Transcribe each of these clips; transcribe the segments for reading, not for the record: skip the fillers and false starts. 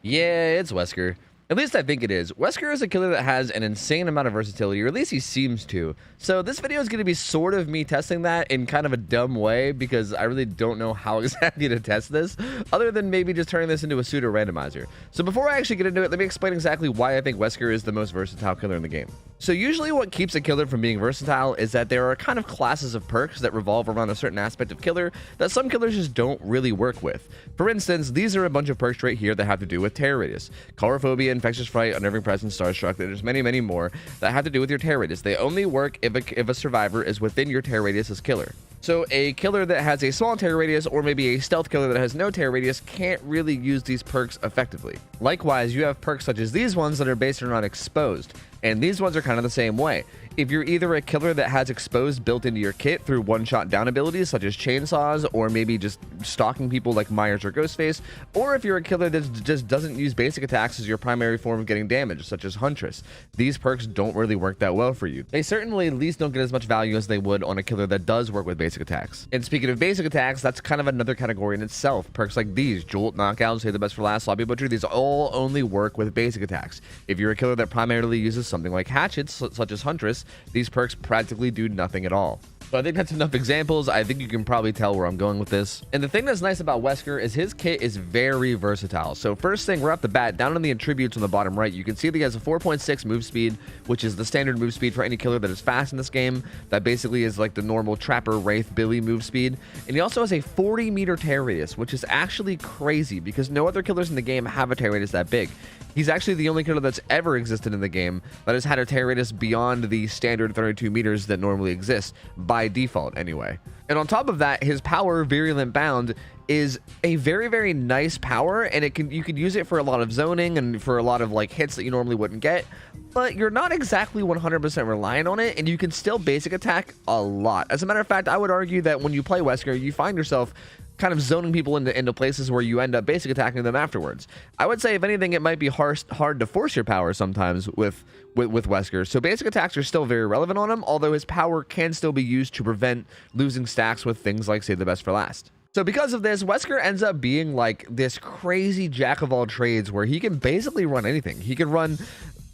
Yeah, it's Wesker. At least I think it is. Wesker is a killer that has an insane amount of versatility, or at least he seems to. So this video is going to be sort of me testing that in kind of a dumb way, because I really don't know how exactly to test this, other than maybe just turning this into a pseudo randomizer. So before I actually get into it, let me explain exactly why I think Wesker is the most versatile killer in the game. So usually what keeps a killer from being versatile is that there are kind of classes of perks that revolve around a certain aspect of killer that some killers just don't really work with. For instance, these are a bunch of perks right here that have to do with terror radius, colorophobia, infectious fright, unnerving presence, starstruck. There's many more that have to do with your terror radius. They only work if a survivor is within your terror radius as killer. So a killer that has a small terror radius, or maybe a stealth killer that has no terror radius, can't really use these perks effectively. Likewise, you have perks such as these ones that are based around exposed, and these ones are kind of the same way. If you're either a killer that has exposed built into your kit through one-shot down abilities such as chainsaws, or maybe just stalking people like Myers or Ghostface, or if you're a killer that just doesn't use basic attacks as your primary form of getting damage, such as Huntress, these perks don't really work that well for you. They certainly at least don't get as much value as they would on a killer that does work with basic attacks. And speaking of basic attacks, that's kind of another category in itself. Perks like these, Jolt, Knockout, Save the Best for Last, Lobby Butcher, these all only work with basic attacks. If you're a killer that primarily uses something like hatchets, such as Huntress, these perks practically do nothing at all. So I think that's enough examples. I think you can probably tell where I'm going with this. And the thing that's nice about Wesker is his kit is very versatile. So first thing, right off the bat, down in the attributes on the bottom right, you can see that he has a 4.6 move speed, which is the standard move speed for any killer that is fast in this game. That basically is like the normal Trapper, Wraith, Billy move speed. And he also has a 40-meter terror radius, which is actually crazy because no other killers in the game have a terror radius that big. He's actually the only killer that's ever existed in the game that has had a terror radius beyond the standard 32 meters that normally exist, by default anyway. And on top of that, his power, Virulent Bound, is a very nice power, and you could use it for a lot of zoning and for a lot of like hits that you normally wouldn't get, but you're not exactly 100% reliant on it, and you can still basic attack a lot. As a matter of fact, I would argue that when you play Wesker, you find yourself kind of zoning people into places where you end up basic attacking them afterwards. I would say, if anything, it might be hard to force your power sometimes with Wesker. So basic attacks are still very relevant on him, although his power can still be used to prevent losing stacks with things like Save the Best for Last. So because of this, Wesker ends up being like this crazy jack of all trades where he can basically run anything. He can run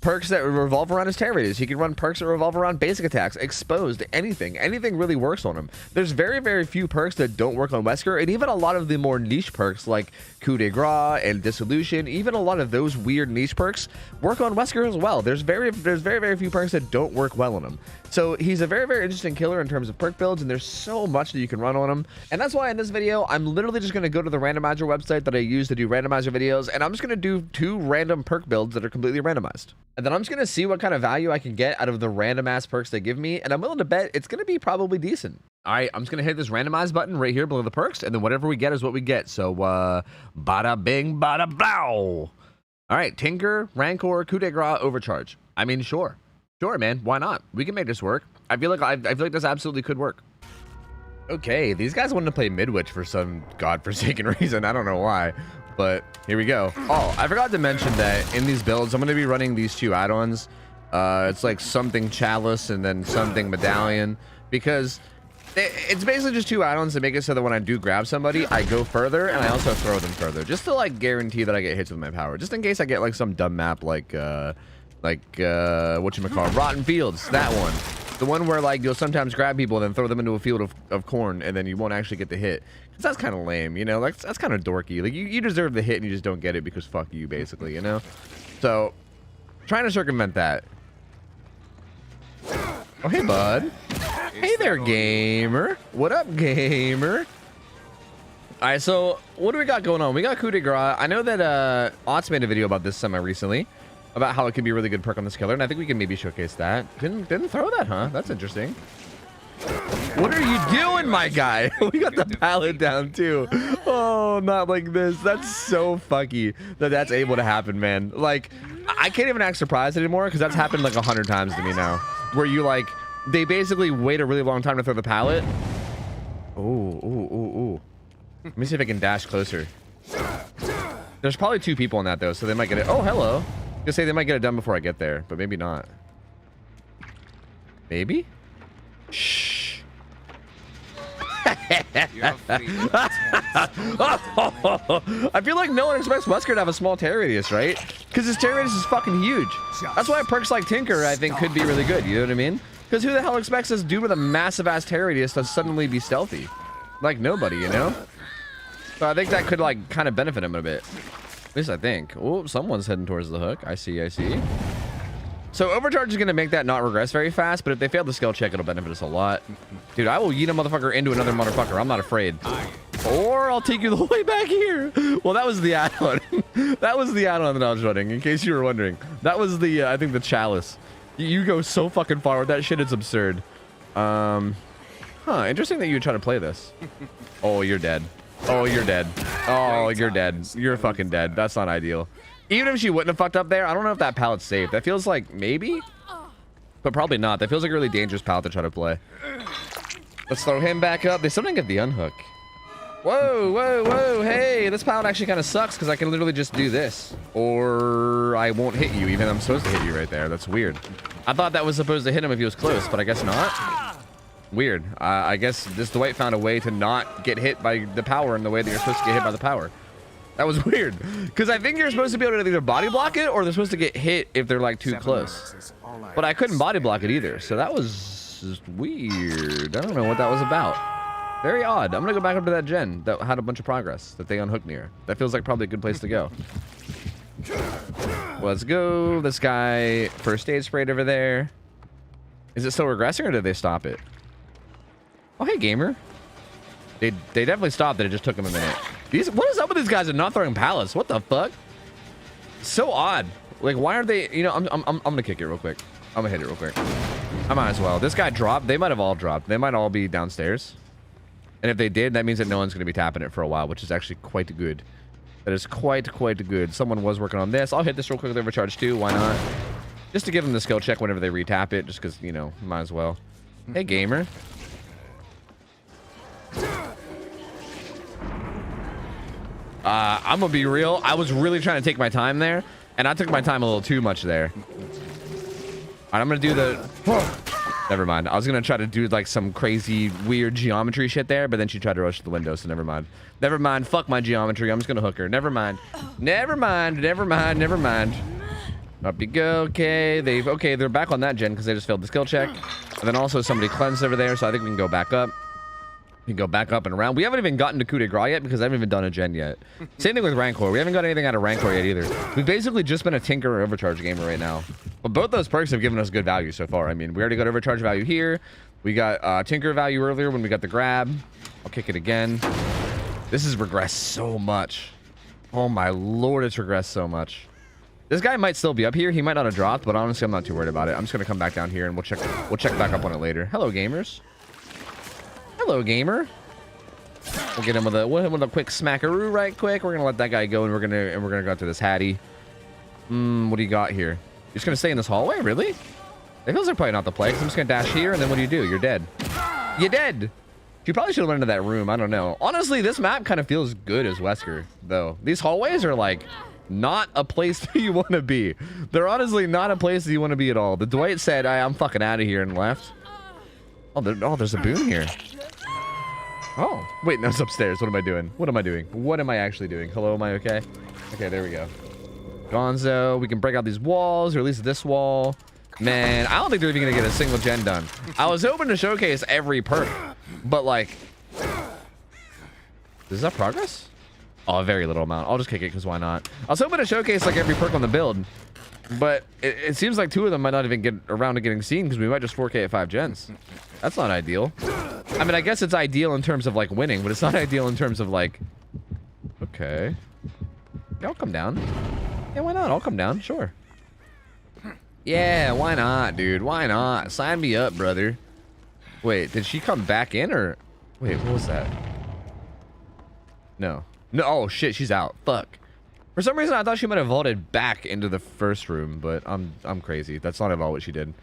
perks that revolve around his terror radius. He can run perks that revolve around basic attacks, exposed, anything really works on him. There's very few perks that don't work on Wesker, and even a lot of the more niche perks like coup de grace and dissolution, even a lot of those weird niche perks work on Wesker as well. There's very few perks that don't work well on him. So he's a very interesting killer in terms of perk builds, and there's so much that you can run on him. And that's why in this video, I'm literally just going to go to the randomizer website that I use to do randomizer videos, and I'm just going to do 2 random perk builds that are completely randomized. And then I'm just going to see what kind of value I can get out of the random ass perks they give me, and I'm willing to bet it's going to be probably decent. All right, I'm just going to hit this randomize button right here below the perks, and then whatever we get is what we get. So, bada bing, bada blow. All right, Tinker, Rancor, Coup de Grace, Overcharge. I mean, sure, man, why not? We can make this work. I feel like this absolutely could work. Okay, these guys wanted to play Midwich for some godforsaken reason. I don't know why, but here we go. Oh, I forgot to mention that in these builds, I'm going to be running these 2 add-ons. It's like something Chalice and then something Medallion, because it's basically just 2 add-ons to make it so that when I do grab somebody, I go further, and I also throw them further, just to like guarantee that I get hits with my power, just in case I get like some dumb map like whatchamacallit, Rotten Fields, that one. The one where like you'll sometimes grab people and then throw them into a field of corn, and then you won't actually get the hit. Cause that's kind of lame, you know, like that's kind of dorky. Like you deserve the hit and you just don't get it because fuck you, basically, you know? So trying to circumvent that. Oh, hey, bud. Hey there, gamer. What up, gamer? All right, so what do we got going on? We got Coup de Grace. I know that Ots made a video about this recently, about how it could be a really good perk on this killer, and I think we can maybe showcase that. Didn't throw that, huh? That's interesting. What are you doing, my guy? We got the pallet down too. Oh, not like this. That's so fucky that that's able to happen, man. Like, I can't even act surprised anymore because that's happened like 100 times to me now, where you like, they basically wait a really long time to throw the pallet. Ooh. Let me see if I can dash closer. There's probably 2 people in that though, so they might get it. Oh, hello. Just say they might get it done before I get there, but maybe not. Maybe? Shh. I feel like no one expects Wesker to have a small tear radius, right? Because his tear radius is fucking huge. That's why perks like Tinker, I think, could be really good. You know what I mean? Because who the hell expects this dude with a massive ass tear radius to suddenly be stealthy? Like nobody, you know? So I think that could like kind of benefit him a bit. At least I think. Oh, someone's heading towards the hook. I see, I see. So overcharge is going to make that not regress very fast, but if they fail the skill check, it'll benefit us a lot. Dude, I will yeet a motherfucker into another motherfucker. I'm not afraid. Or I'll take you the way back here. Well, that was the add-on. That was the add-on that I was running, in case you were wondering. That was the, I think, the chalice. You go so fucking far with that shit, it's absurd. Interesting that you would try to play this. Oh, you're dead. Oh, you're dead. Oh, you're dead. You're fucking dead. That's not ideal. Even if she wouldn't have fucked up there, I don't know if that pallet's safe. That feels like maybe, but probably not. That feels like a really dangerous pallet to try to play. Let's throw him back up. They still didn't get the unhook. Whoa, whoa, whoa. Hey, this pallet actually kind of sucks because I can literally just do this. Or I won't hit you, even though I'm supposed to hit you right there. That's weird. I thought that was supposed to hit him if he was close, but I guess not. Weird. I guess this Dwight found a way to not get hit by the power in the way that you're supposed to get hit by the power. That was weird. Because I think you're supposed to be able to either body block it or they're supposed to get hit if they're like too close. But I couldn't body block it either. So that was just weird. I don't know what that was about. Very odd. I'm going to go back up to that gen that had a bunch of progress that they unhooked near. That feels like probably a good place to go. Let's go. This guy first aid sprayed over there. Is it still regressing or did they stop it? Oh, hey, gamer. They definitely stopped it. It just took them a minute. What is up with these guys and not throwing pallets? What the fuck? So odd. Like, why aren't they? You know, I'm gonna kick it real quick. I'm gonna hit it real quick. I might as well. This guy dropped. They might have all dropped. They might all be downstairs. And if they did, that means that no one's gonna be tapping it for a while, which is actually quite good. That is quite good. Someone was working on this. I'll hit this real quick with overcharge too. Why not? Just to give them the skill check whenever they retap it, just because, you know, might as well. Hey, gamer. I'm gonna be real. I was really trying to take my time there, and I took my time a little too much there. All right, I'm gonna do the... Never mind. I was gonna try to do like some crazy weird geometry shit there, but then she tried to rush the window, so never mind. Never mind. Fuck my geometry. I'm just gonna hook her. Never mind. Never mind. Never mind. Never mind. Up you go. Okay, they're back on that gen because they just failed the skill check, and then also somebody cleansed over there, so I think we can go back up. We can go back up and around. We haven't even gotten to coup de grace yet because I haven't even done a gen yet. Same thing with Rancor. We haven't got anything out of Rancor yet either. We've basically just been a Tinker or Overcharge gamer right now. But both those perks have given us good value so far. I mean, we already got Overcharge value here. We got Tinker value earlier when we got the grab. I'll kick it again. This has regressed so much. Oh my lord, it's regressed so much. This guy might still be up here. He might not have dropped, but honestly, I'm not too worried about it. I'm just gonna come back down here and we'll check back up on it later. Hello, gamers. Hello, gamer. We'll get him with a quick smackaroo right quick. We're gonna let that guy go, and we're gonna go after this Hattie. What do you got here? You're just gonna stay in this hallway, really? It feels like probably not the play. 'Cause I'm just gonna dash here, and then what do? You're dead. You're dead. You probably should have went into that room. I don't know. Honestly, this map kind of feels good as Wesker, though. These hallways are like not a place that you want to be. They're honestly not a place that you want to be at all. The Dwight said, "I'm fucking out of here," and left. Oh, there's a boon here. Oh, wait, no, it's upstairs. What am I doing? What am I doing? What am I actually doing? Hello, am I okay? Okay, there we go. Gonzo, we can break out these walls, or at least this wall. Man, I don't think they're even gonna get a single gen done. I was hoping to showcase every perk, but like... Is that progress? Oh, a very little amount. I'll just kick it, because why not? I was hoping to showcase like every perk on the build, but it seems like 2 of them might not even get around to getting seen, because we might just 4K at 5 gens. That's not ideal. I mean, I guess it's ideal in terms of like winning, but it's not ideal in terms of like... Okay. Yeah, I'll come down. Yeah, why not? I'll come down, sure. Yeah, why not, dude? Why not? Sign me up, brother. Wait, did she come back in or... Wait, what was that? No. No, oh shit, she's out. Fuck. For some reason, I thought she might have vaulted back into the first room, but I'm crazy. That's not at all what she did.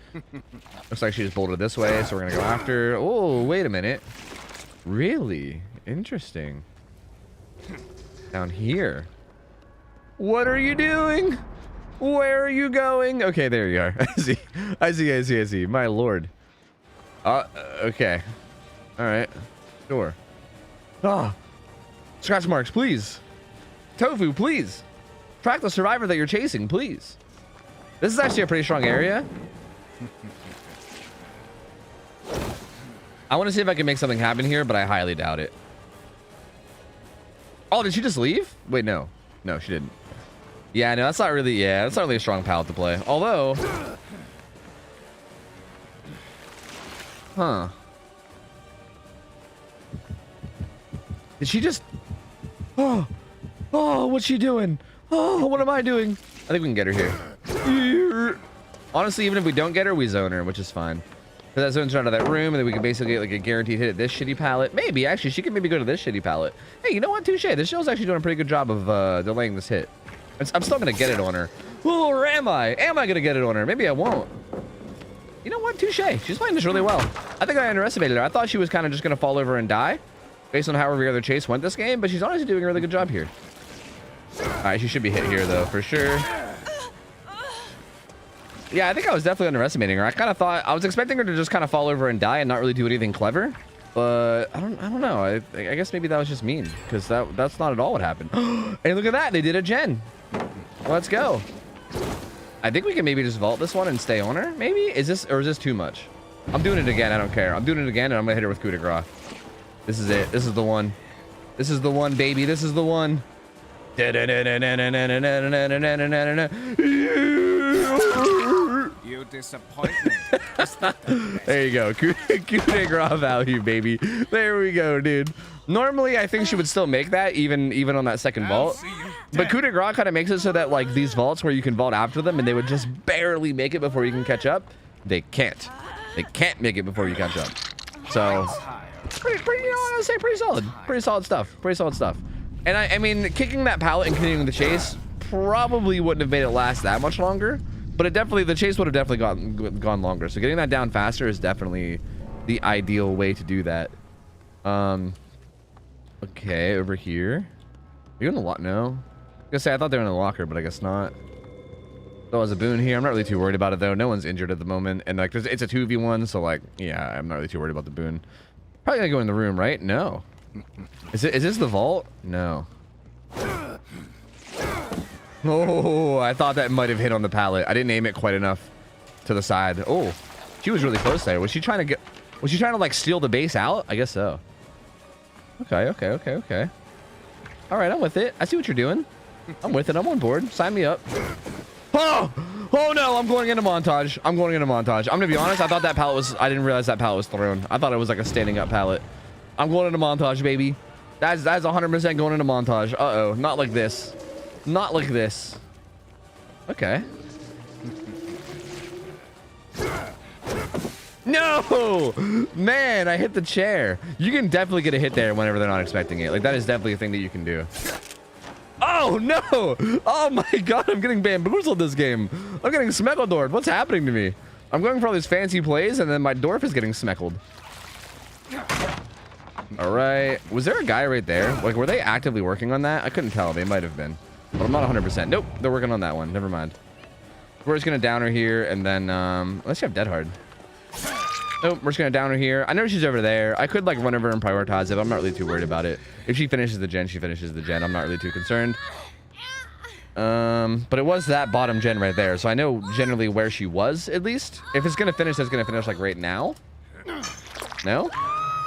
Looks like she just bolted this way, so we're gonna go after. Oh, wait a minute. Really? Interesting. Down here. What are you doing? Where are you going? Okay, there you are. I see. My lord. Okay. All right. Sure. Ah, scratch marks, please. Tofu, please. Track the survivor that you're chasing, please. This is actually a pretty strong area. I want to see if I can make something happen here, but I highly doubt it. Oh, did she just leave? Wait, no. No, she didn't. Yeah, no, that's not really, yeah, that's not really a strong palette to play. Although... Huh. Did she just... Oh, what's she doing? Oh, what am I doing? I think we can get her here. Honestly, even if we don't get her, we zone her, which is fine. Because that zones her out of that room, and then we can basically get like a guaranteed hit at this shitty palette. Maybe, actually, she can maybe go to this shitty palette. Hey, you know what? Touche. This show's actually doing a pretty good job of delaying this hit. I'm still going to get it on her. Or am I? Am I going to get it on her? Maybe I won't. You know what? Touche. She's playing this really well. I think I underestimated her. I thought she was kind of just going to fall over and die based on how every other chase went this game, but she's honestly doing a really good job here. All right, she should be hit here, though, for sure. Yeah, I think I was definitely underestimating her. I kind of thought I was expecting her to just kind of fall over and die and not really do anything clever. But I don't know. I guess maybe that was just mean, because that's not at all what happened. Hey, look at that. They did a gen. Let's go. I think we can maybe just vault this one and stay on her. Maybe is this too much? I'm doing it again. I don't care. I'm doing it again, and I'm gonna hit her with coup de grace. This is it. This is the one. This is the one, baby. This is the one. You disappoint me. There you go. Coup de grace value, baby. There we go, dude. Normally, I think she would still make that even on that second vault. But coup de grace kind of makes it so that like these vaults where you can vault after them and they would just barely make it before you can catch up. They can't. They can't make it before you catch up. So pretty you know, I would say pretty solid. Pretty solid stuff. Pretty solid stuff. And I mean, kicking that pallet and continuing the chase probably wouldn't have made it last that much longer. But it definitely, the chase would have definitely gone longer. So getting that down faster is definitely the ideal way to do that. Okay, over here. Are you in the lock? No. I was gonna say, I thought they were in the locker, but I guess not. There was a boon here. I'm not really too worried about it, though. No one's injured at the moment. And, like, it's a 2v1, so, like, yeah, I'm not really too worried about the boon. Probably gonna go in the room, right? No. Is this the vault? No. Oh, I thought that might have hit on the pallet. I didn't aim it quite enough to the side. Oh, she was really close there. Was she trying to like steal the base out? I guess so. Okay. All right, I'm with it. I see what you're doing. I'm with it. I'm on board. Sign me up. Oh no, I'm going into montage. I'm gonna be honest. I thought that pallet was, I didn't realize that pallet was thrown. I thought it was like a standing up pallet. I'm going into montage, baby. That's 100% going into montage. Uh-oh, not like this. Not like this. Okay. No! Man, I hit the chair. You can definitely get a hit there whenever they're not expecting it. Like, that is definitely a thing that you can do. Oh, no! Oh, my God. I'm getting bamboozled this game. I'm getting smeckledored. What's happening to me? I'm going for all these fancy plays, and then my dwarf is getting smeckled. All right. Was there a guy right there? Like, were they actively working on that? I couldn't tell. They might have been. But I'm not 100%. Nope. They're working on that one. Never mind. We're just going to down her here, and then, unless you have Dead Hard. Nope. We're just going to down her here. I know she's over there. I could, like, run over and prioritize it. I'm not really too worried about it. If she finishes the gen, she finishes the gen. I'm not really too concerned. But it was that bottom gen right there. So I know generally where she was, at least. If it's going to finish, it's going to finish, like, right now. No?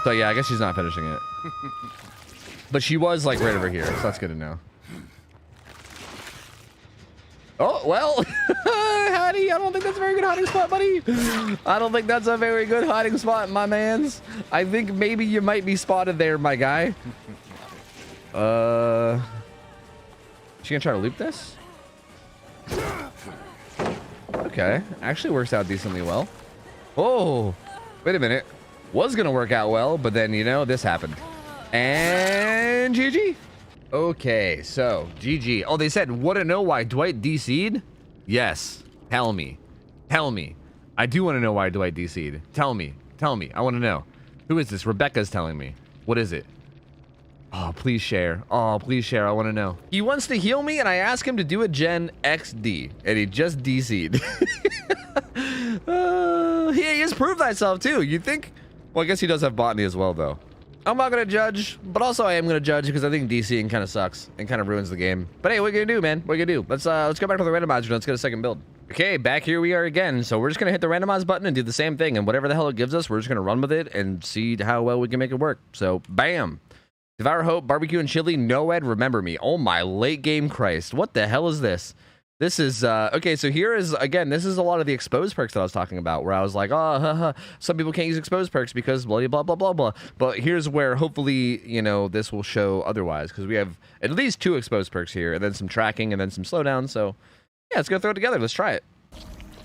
So, yeah, I guess she's not finishing it. But she was, like, right over here. So that's good to know. Oh, well, Hattie, I don't think that's a very good hiding spot, buddy. I don't think that's a very good hiding spot, my mans. I think maybe you might be spotted there, my guy. She gonna try to loop this? Okay, actually works out decently well. Oh, wait a minute. Was gonna work out well, but then, you know, this happened. And GG. Okay, so GG. Oh, they said, want to know why Dwight DC'd? Yes. Tell me. Tell me. I do want to know why Dwight DC'd. Tell me. Tell me. I want to know. Who is this? Rebecca's telling me. What is it? Oh, please share. Oh, please share. I want to know. He wants to heal me, and I ask him to do a Gen XD, and he just DC'd. He has proved thyself, too. You think? Well, I guess he does have botany as well, though. I'm not gonna judge, but also I am gonna judge because I think DCing kind of sucks and kind of ruins the game. But hey, what are you gonna do, man? What are you gonna do? Let's go back to the randomizer. Let's get a second build. Okay, back here we are again. So we're just gonna hit the randomize button and do the same thing, and whatever the hell it gives us, we're just gonna run with it and see how well we can make it work. So bam. Devour Hope, barbecue and chili, no Ed, remember me. Oh my late game Christ. What the hell is this? This is, okay, so here is, again, this is a lot of the exposed perks that I was talking about, where I was like, oh, some people can't use exposed perks because blah, blah, blah, blah, blah. But here's where hopefully, you know, this will show otherwise, because we have at least 2 exposed perks here, and then some tracking, and then some slowdown. So, yeah, let's go throw it together. Let's try it.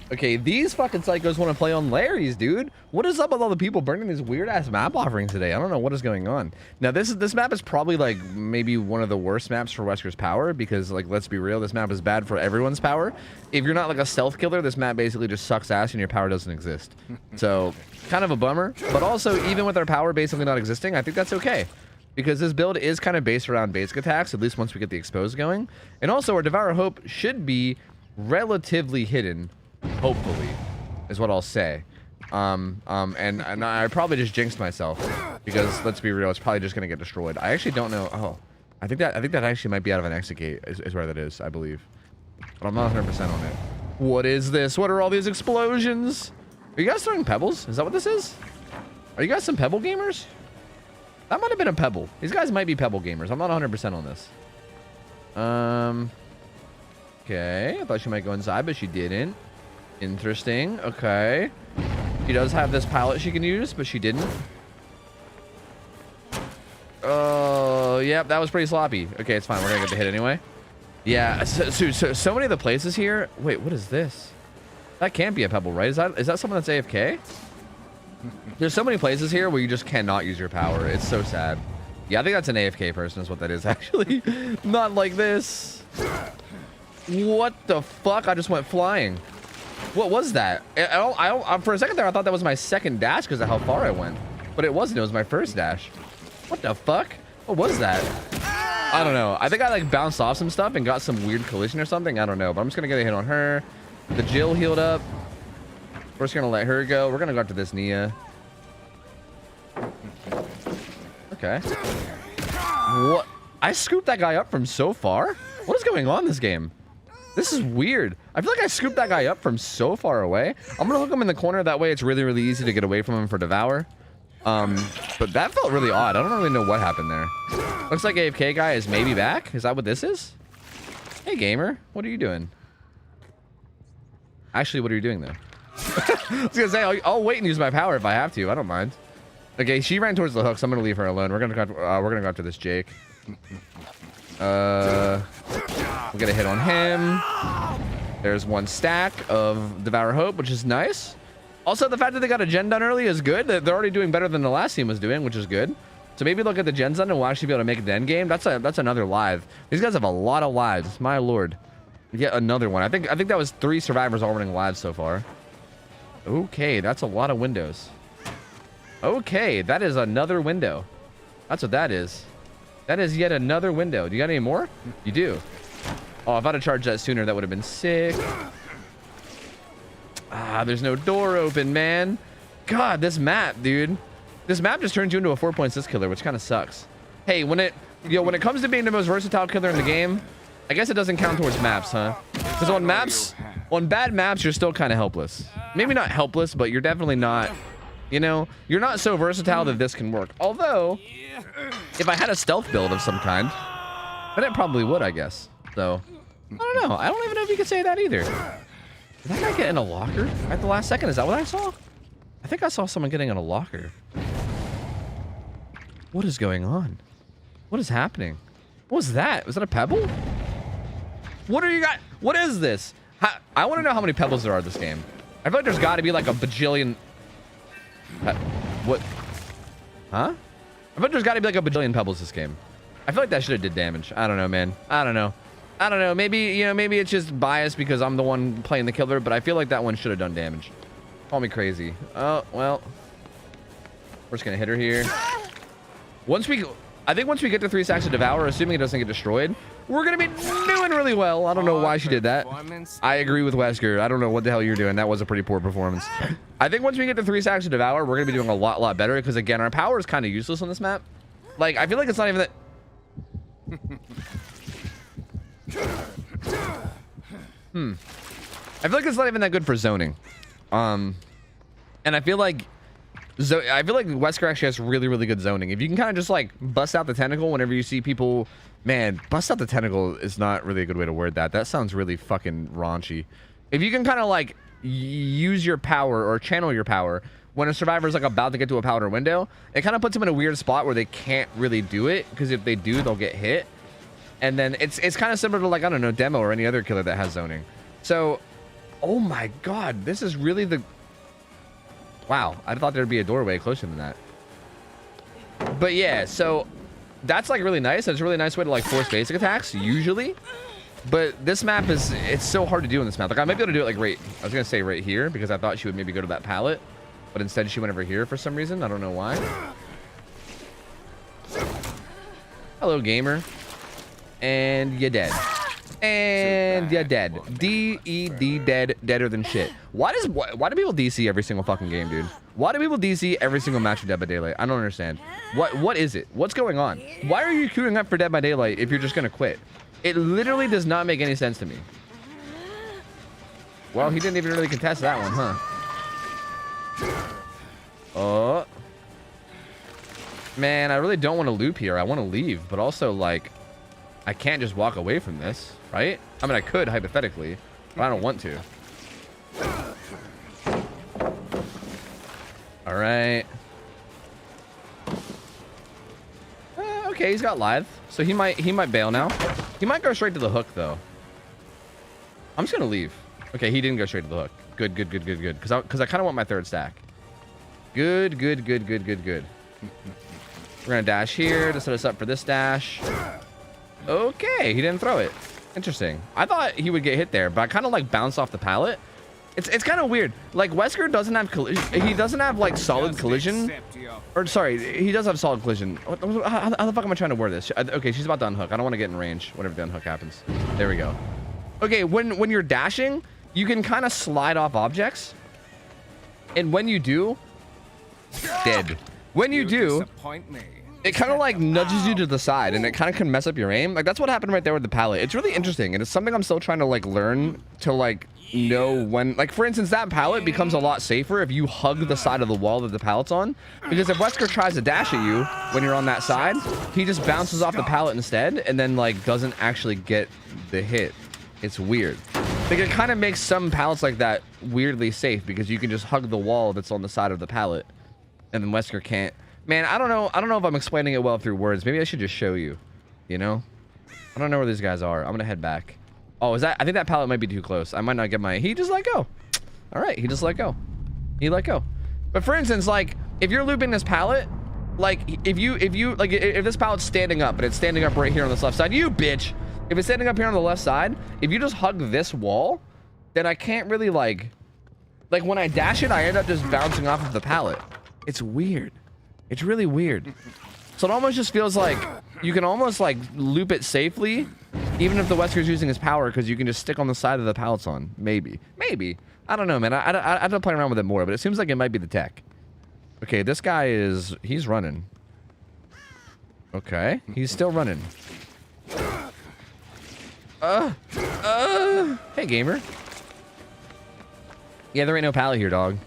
Okay, these fucking psychos want to play on Larry's, dude. What is up with all the people burning these weird-ass map offerings today? I don't know what is going on. Now, this map is probably, like, maybe one of the worst maps for Wesker's power, because, like, let's be real, this map is bad for everyone's power. If you're not, like, a stealth killer, this map basically just sucks ass and your power doesn't exist. So, kind of a bummer. But also, even with our power basically not existing, I think that's okay. Because this build is kind of based around basic attacks, at least once we get the exposed going. And also, our Devour Hope should be relatively hidden. Hopefully, is what I'll say. And I probably just jinxed myself because let's be real, it's probably just gonna get destroyed. I actually don't know. Oh, I think that actually might be out of an exit gate is where that is, I believe. But I'm not 100% on it. What is this? What are all these explosions? Are you guys throwing pebbles? Is that what this is? Are you guys some pebble gamers? That might have been a pebble. These guys might be pebble gamers. I'm not 100% on this. Okay, I thought she might go inside, but she didn't. Interesting. Okay. She does have this pallet she can use, but she didn't. Oh, yep, that was pretty sloppy. Okay, it's fine. We're gonna get the hit anyway. Yeah, so many of the places here. Wait, what is this? That can't be a pebble, right? Is that someone that's AFK? There's so many places here where you just cannot use your power. It's so sad. Yeah, I think that's an AFK person is what that is, actually. Not like this. What the fuck? I just went flying. What was that? For a second there, I thought that was my second dash because of how far I went. But it wasn't. It was my first dash. What the fuck? What was that? I don't know. I think I like bounced off some stuff and got some weird collision or something. I don't know. But I'm just going to get a hit on her. The Jill healed up. We're just going to let her go. We're going to go after this Nia. Okay. What? I scooped that guy up from so far? What is going on in this game? This is weird. I feel like I scooped that guy up from so far away. I'm gonna hook him in the corner. That way it's really, really easy to get away from him for Devour. But that felt really odd. I don't really know what happened there. Looks like AFK guy is maybe back. Is that what this is? Hey, gamer. What are you doing? Actually, what are you doing there? I was gonna say, I'll wait and use my power if I have to. I don't mind. Okay, she ran towards the hook, so I'm gonna leave her alone. We're gonna go after this Jake. We'll get a hit on him. There's one stack of Devour Hope, which is nice. Also, the fact that they got a gen done early is good. They're already doing better than the last team was doing, which is good. So maybe look at the gens done and we'll actually be able to make it the end game. That's another live. These guys have a lot of lives. My lord. Yet another one. I think that was 3 survivors all running lives so far. Okay, that's a lot of windows. Okay, that is another window. That's what that is. That is yet another window. Do you got any more? You do. Oh, if I'd have charged that sooner, that would have been sick. Ah, there's no door open, man. God, this map, dude. This map just turns you into a 4.6 killer, which kind of sucks. Hey, when it comes to being the most versatile killer in the game, I guess it doesn't count towards maps, huh? Because on bad maps, you're still kind of helpless. Maybe not helpless, but you're definitely not, you know, you're not so versatile that this can work. Although, if I had a stealth build of some kind, then it probably would, I guess. So, I don't know. I don't even know if you could say that either. Did that guy get in a locker at the last second? Is that what I saw? I think I saw someone getting in a locker. What is going on? What is happening? What was that? Was that a pebble? What are you guys? What is this? I want to know how many pebbles there are in this game. I feel like there's got to be like a bajillion. What? Huh? I feel like there's got to be like a bajillion pebbles this game. I feel like that should have did damage. I don't know, man. I don't know. I don't know. Maybe, you know, maybe it's just biased because I'm the one playing the killer, but I feel like that one should have done damage. Call me crazy. Oh, well. We're just going to hit her here. Once we... I think once we get to 3 stacks of Devour, assuming it doesn't get destroyed, we're going to be doing really well. I don't know why she did that. I agree with Wesker. I don't know what the hell you're doing. That was a pretty poor performance. I think once we get to 3 stacks of Devour, we're going to be doing a lot better because, again, our power is kind of useless on this map. Like, I feel like it's not even that... I feel like it's not even that good for zoning. And I feel like Wesker actually has really good zoning. If you can kind of just like bust out the tentacle whenever you see people, man, bust out the tentacle is not really a good way to word that. That sounds really fucking raunchy. If you can kind of like use your power or channel your power when a survivor is like about to get to a powder window, it kind of puts them in a weird spot where they can't really do it, because if they do, they'll get hit. And then it's kind of similar to, like, I don't know, Demo or any other killer that has zoning. So, oh my god, this is really the... Wow, I thought there'd be a doorway closer than that. But yeah, so that's like really nice. It's a really nice way to like force basic attacks, usually. But this map is, it's so hard to do in this map. Like, I might be able to do it like right, I was gonna say right here, because I thought she would maybe go to that pallet. But instead she went over here for some reason. I don't know why. Hello, gamer. And you're dead. And you're dead. D-E-D, dead, deader than shit. Why do people DC every single fucking game, dude? Why do people DC every single match of Dead by Daylight? I don't understand. What is it? What's going on? Why are you queuing up for Dead by Daylight if you're just gonna quit? It literally does not make any sense to me. Well, he didn't even really contest that one, huh? Oh. Man, I really don't want to loop here. I want to leave, but also, like, I can't just walk away from this, right? I mean, I could, hypothetically, but I don't want to. All right. Okay, he's got live, so he might bail now. He might go straight to the hook, though. I'm just gonna leave. Okay, he didn't go straight to the hook. Good. Because I kind of want my third stack. Good. We're gonna dash here to set us up for this dash. Okay, he didn't throw it. Interesting. I thought he would get hit there, but I kind of like bounced off the pallet. It's kind of weird. Like, Wesker doesn't have collision. He doesn't have like solid collision. Or sorry, he does have solid collision. How the fuck am I trying to word this? Okay, she's about to unhook. I don't want to get in range whenever the unhook happens. There we go. Okay, when you're dashing, you can kind of slide off objects. And when you do, dead. When you do, it kind of like nudges you to the side, and it kind of can mess up your aim. Like, that's what happened right there with the pallet. It's really interesting, and it's something I'm still trying to like learn to like know when. Like, for instance, that pallet becomes a lot safer if you hug the side of the wall that the pallet's on, because if Wesker tries to dash at you when you're on that side, he just bounces off the pallet instead, and then like doesn't actually get the hit. It's weird. Like, it kind of makes some pallets like that weirdly safe, because you can just hug the wall that's on the side of the pallet, and then Wesker can't. Man, I don't know if I'm explaining it well through words. Maybe I should just show you, you know? I don't know where these guys are. I'm gonna head back. Oh, is that? I think that pallet might be too close. I might not get my... He just let go. All right, he just let go. He let go. But for instance, like, if you're looping this pallet, like, if this pallet's standing up, and it's standing up right here on this left side, you bitch! If it's standing up here on the left side, if you just hug this wall, then I can't really, like, when I dash it, I end up just bouncing off of the pallet. It's weird. It's really weird. So it almost just feels like you can almost like loop it safely, even if the Wesker's using his power, because you can just stick on the side of the pallets on. Maybe. I don't know, man. I have to play around with it more, but it seems like it might be the tech. Okay, this guy he's running. Okay, he's still running. Hey, gamer. Yeah, there ain't no pallet here, dog.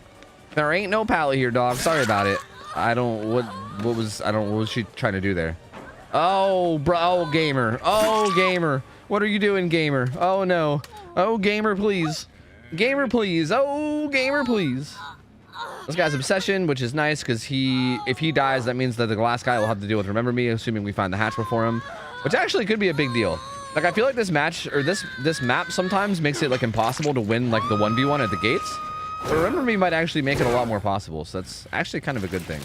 There ain't no pallet here, dog. Sorry about it. What was she trying to do there? Oh, bro, oh, gamer. Oh, gamer. What are you doing, gamer? Oh, no. Oh, gamer, please. Gamer, please. Oh, gamer, please. This guy's obsession, which is nice, because if he dies, that means that the last guy will have to deal with Remember Me, assuming we find the hatch before him, which actually could be a big deal. Like, I feel like this match, or this map sometimes makes it, like, impossible to win, like, the 1v1 at the gates. But Remember Me might actually make it a lot more possible, so that's actually kind of a good thing.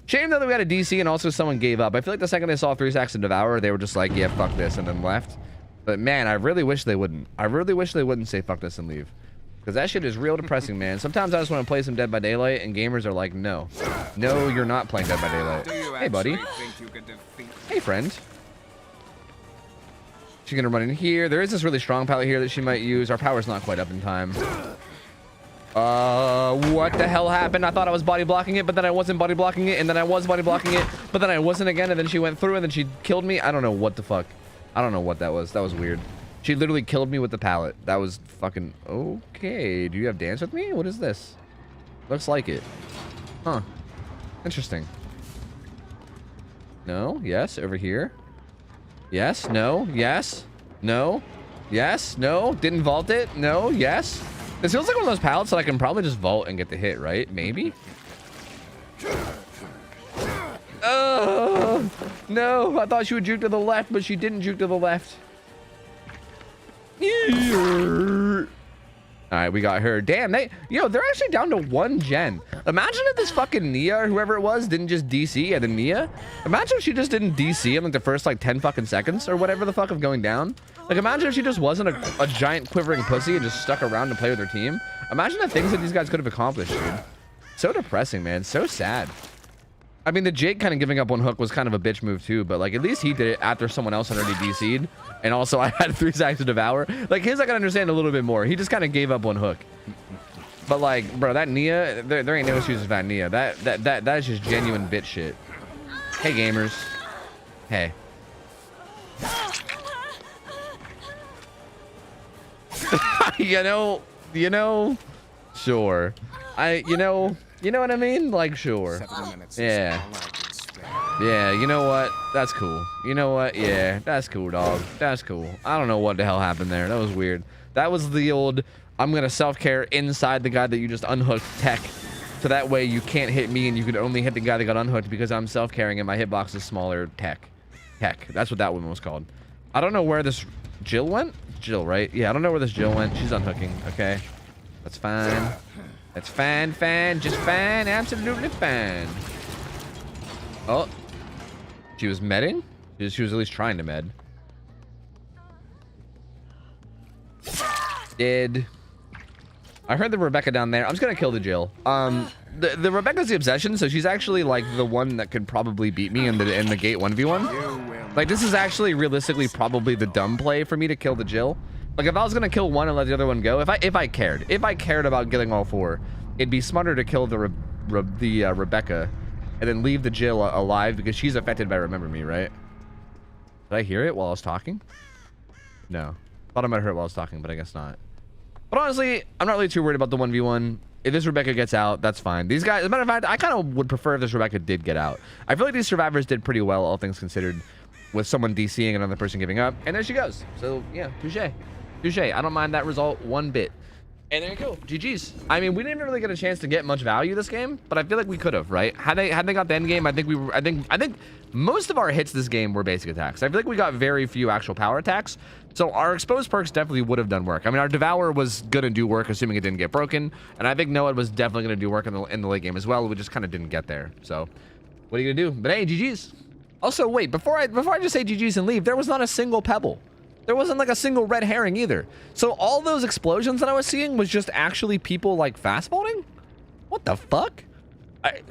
Shame, though, that we got a DC and also someone gave up. I feel like the second they saw 3 stacks of Devour, they were just like, yeah, fuck this, and then left. But, man, I really wish they wouldn't. I really wish they wouldn't say fuck this and leave. Because that shit is real depressing, man. Sometimes I just want to play some Dead by Daylight, and gamers are like, no. No, you're not playing Dead by Daylight. Hey, buddy. Think you can defeat Hey, friend. She's gonna run in here. There is this really strong pallet here that she might use. Our power's not quite up in time. What the hell happened? I thought I was body blocking it, but then I wasn't body blocking it, and then I was body blocking it, but then I wasn't again, and then she went through, and then she killed me. I don't know what the fuck. I don't know what that was. That was weird. She literally killed me with the pallet. That was fucking... Okay. Do you have dance with me? What is this? Looks like it. Huh. Interesting. No. Yes. Over here. Yes. No. Yes. No. Yes. No. Didn't vault it. No. Yes. This feels like one of those pallets that I can probably just vault and get the hit, right? Maybe? Oh, no. I thought she would juke to the left, but she didn't juke to the left. All right, we got her. Damn, they're actually down to 1 gen. Imagine if this fucking Nia or whoever it was didn't just DC. Yeah, the Nia. Imagine if she just didn't DC in like the first like 10 fucking seconds or whatever the fuck of going down. Like, imagine if she just wasn't a giant quivering pussy and just stuck around to play with her team. Imagine the things that these guys could have accomplished, dude. So depressing, man. So sad. I mean, the Jake kind of giving up on hook was kind of a bitch move too, but like at least he did it after someone else had already DC'd. And also I had 3 stacks to devour. Like his I can understand a little bit more. He just kind of gave up on hook. But like, bro, that Nia, there ain't no excuses for that Nia. That is just genuine bitch shit. Hey gamers. Hey. you know, sure. You know what I mean? Like, sure. Yeah. Yeah, you know what? That's cool. You know what? Yeah, that's cool, dog. That's cool. I don't know what the hell happened there. That was weird. That was the old, I'm going to self-care inside the guy that you just unhooked tech. So that way you can't hit me and you can only hit the guy that got unhooked because I'm self-caring and my hitbox is smaller tech. That's what that one was called. I don't know where this Jill went. Jill, right? Yeah, I don't know where this Jill went. She's unhooking. Okay. That's fine. That's fine. Just fine. Absolutely fine. Oh. She was medding? She was at least trying to med. Dead. I heard the Rebecca down there. I'm just gonna kill the Jill. The Rebecca's the obsession, so she's actually like the one that could probably beat me in the gate 1v1. Like this is actually realistically probably the dumb play for me to kill the Jill. Like if I was gonna kill one and let the other one go, if I cared about killing all 4, it'd be smarter to kill the Rebecca and then leave the Jill alive because she's affected by Remember Me, right? Did I hear it while I was talking? No. Thought I might have heard it while I was talking, but I guess not. But honestly, I'm not really too worried about the 1v1. If this Rebecca gets out, that's fine. These guys, as a matter of fact, I kind of would prefer if this Rebecca did get out. I feel like these survivors did pretty well, all things considered, with someone DCing and another person giving up. And there she goes. So, yeah, touche. Touche. I don't mind that result one bit. And there you go. GG's. I mean, we didn't really get a chance to get much value this game, but I feel like we could have, right? Had they got the end game, I think most of our hits this game were basic attacks. I feel like we got very few actual power attacks. So our exposed perks definitely would have done work. I mean, our Devour was going to do work, assuming it didn't get broken. And I think Noah was definitely going to do work in the late game as well. We just kind of didn't get there. So what are you going to do? But hey, GG's. Also, wait, before I just say GG's and leave, there was not a single pebble. There wasn't like a single red herring either. So all those explosions that I was seeing was just actually people like fastballing? What the fuck?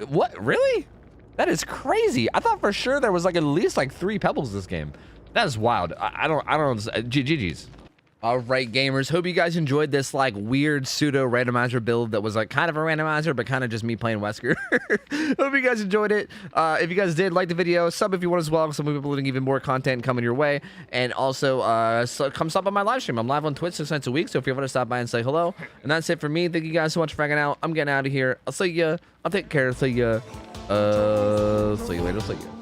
What? Really? That is crazy. I thought for sure there was like at least like 3 pebbles this game. That is wild. I don't GG's. All right, gamers. Hope you guys enjoyed this like weird pseudo randomizer build that was like kind of a randomizer, but kind of just me playing Wesker. Hope you guys enjoyed it. If you guys did, like the video, sub if you want as well. Some people putting even more content coming your way, and also come stop on my live stream. I'm live on Twitch 6 nights a week, so if you want to stop by and say hello. And that's it for me. Thank you guys so much for hanging out. I'm getting out of here. I'll see ya. I'll take care. See ya. See you later. See ya.